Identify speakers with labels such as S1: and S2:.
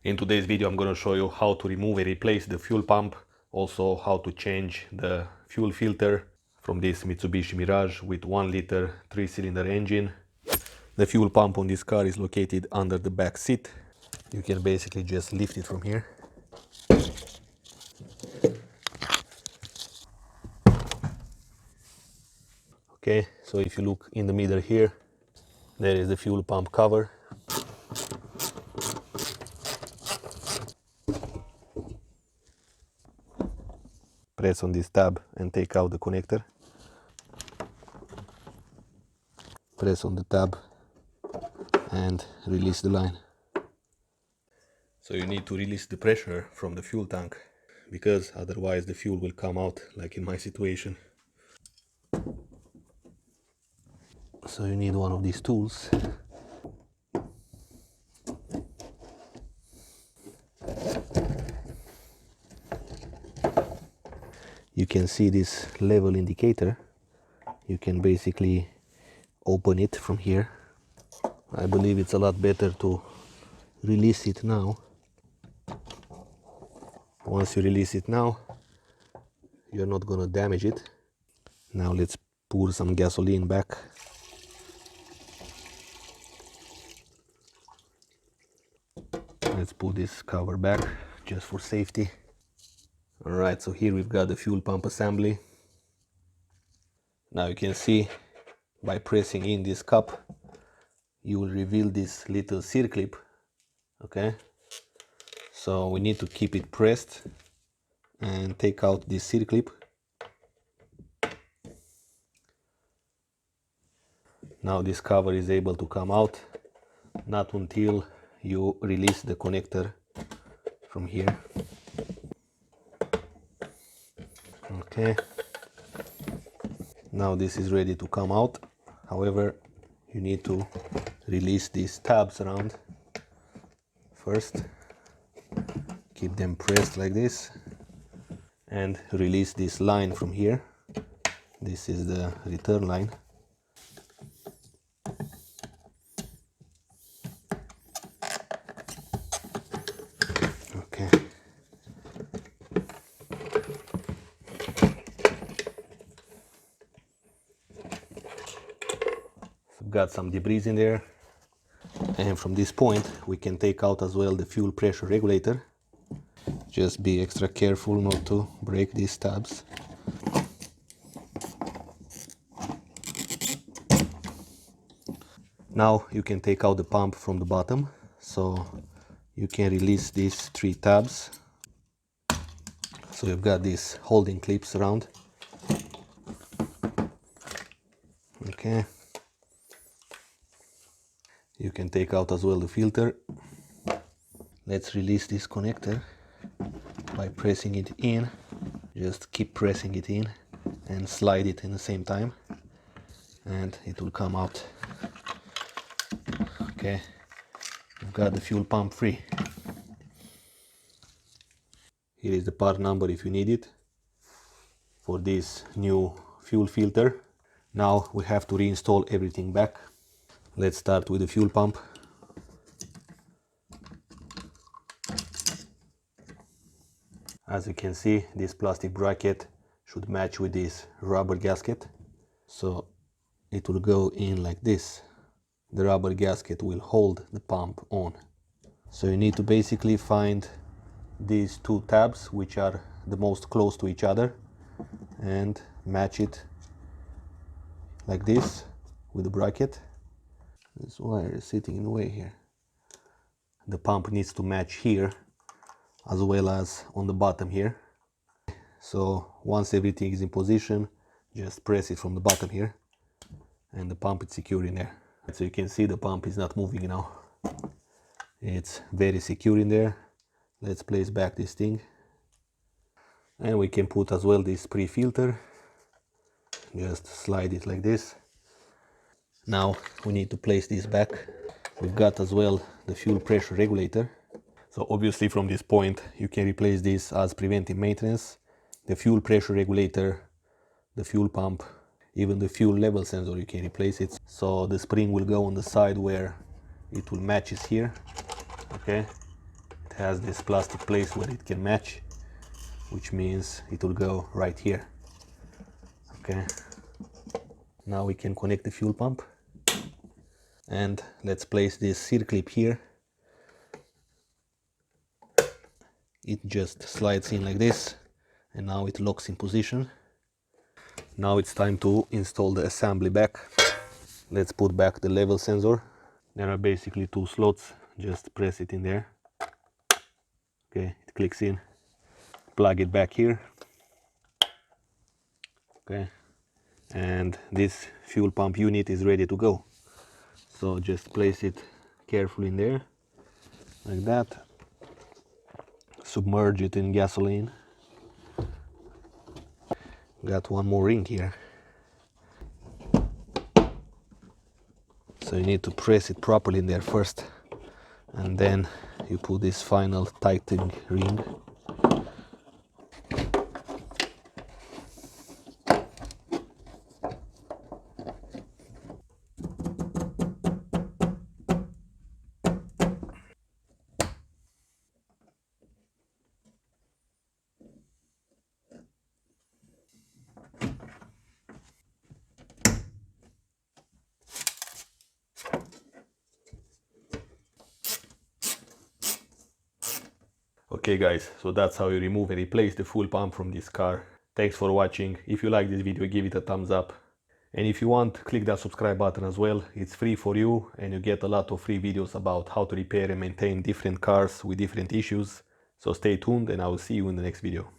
S1: In today's video I'm going to show you how to remove and replace the fuel pump, also how to change the fuel filter from this Mitsubishi Mirage with 1 liter 3-cylinder engine. The fuel pump on this car is located under the back seat. You can basically just lift it from here. Okay, so if you look in the middle here, there is the fuel pump cover. Press on this tab and take out the connector. Press on the tab and release the line. So you need to release the pressure from the fuel tank, because otherwise the fuel will come out, like in my situation. So you need one of these tools. You can see this level indicator. You can basically open it from here. I believe it's a lot better to release it now. Once you release it now, you're not gonna damage it. Now let's pour some gasoline back. Let's put this cover back just for safety. Alright, so here we've got the fuel pump assembly. Now you can see by pressing in this cup, you will reveal this little circlip. Okay, so we need to keep it pressed and take out this circlip. Now this cover is able to come out, not until you release the connector from here. Okay, now this is ready to come out. However, you need to release these tabs around first. Keep them pressed like this and release this line from here. This is the return line. Okay. So got some debris in there. And from this point we can take out as well the fuel pressure regulator. Just be extra careful not to break these tabs. Now you can take out the pump from the bottom, so you can release these 3 tabs. So you've got these holding clips around. Okay. You can take out as well the filter. Let's release this connector by pressing it in. Just keep pressing it in and slide it in the same time, and it will come out. Okay, we've got the fuel pump free. Here is the part number if you need it for this new fuel filter. Now we have to reinstall everything back. Let's start with the fuel pump. As you can see, this plastic bracket should match with this rubber gasket. So it will go in like this. The rubber gasket will hold the pump on. So you need to basically find these 2 tabs which are the most close to each other and match it like this with the bracket. This wire is sitting in the way here. The pump needs to match here as well as on the bottom here. So once everything is in position, just press it from the bottom here and the pump is secure in there. So you can see the pump is not moving now. It's very secure in there. Let's place back this thing. And we can put as well this pre-filter. Just slide it like this. Now we need to place this back. We've got as well the fuel pressure regulator. So obviously from this point you can replace this as preventive maintenance. The fuel pressure regulator, the fuel pump, even the fuel level sensor, you can replace it. So the spring will go on the side where it will matches here. Okay, it it has this plastic place where it can match, which means it will go right here. Okay, now we can connect the fuel pump, and let's place this C-clip here. It just slides in like this, and now it locks in position. Now it's time to install the assembly back. Let's put back the level sensor. There are basically two slots, just press it in there. Okay, it clicks in. Plug it back here. Okay, and this fuel pump unit is ready to go. So just place it carefully in there, like that. Submerge it in gasoline. Got one more ring here. So you need to press it properly in there first, and then you put this final tightening ring. Okay guys, so that's how you remove and replace the fuel pump from this car. Thanks for watching. If you like this video, give it a thumbs up. And if you want, click that subscribe button as well. It's free for you, and you get a lot of free videos about how to repair and maintain different cars with different issues. So stay tuned, and I will see you in the next video.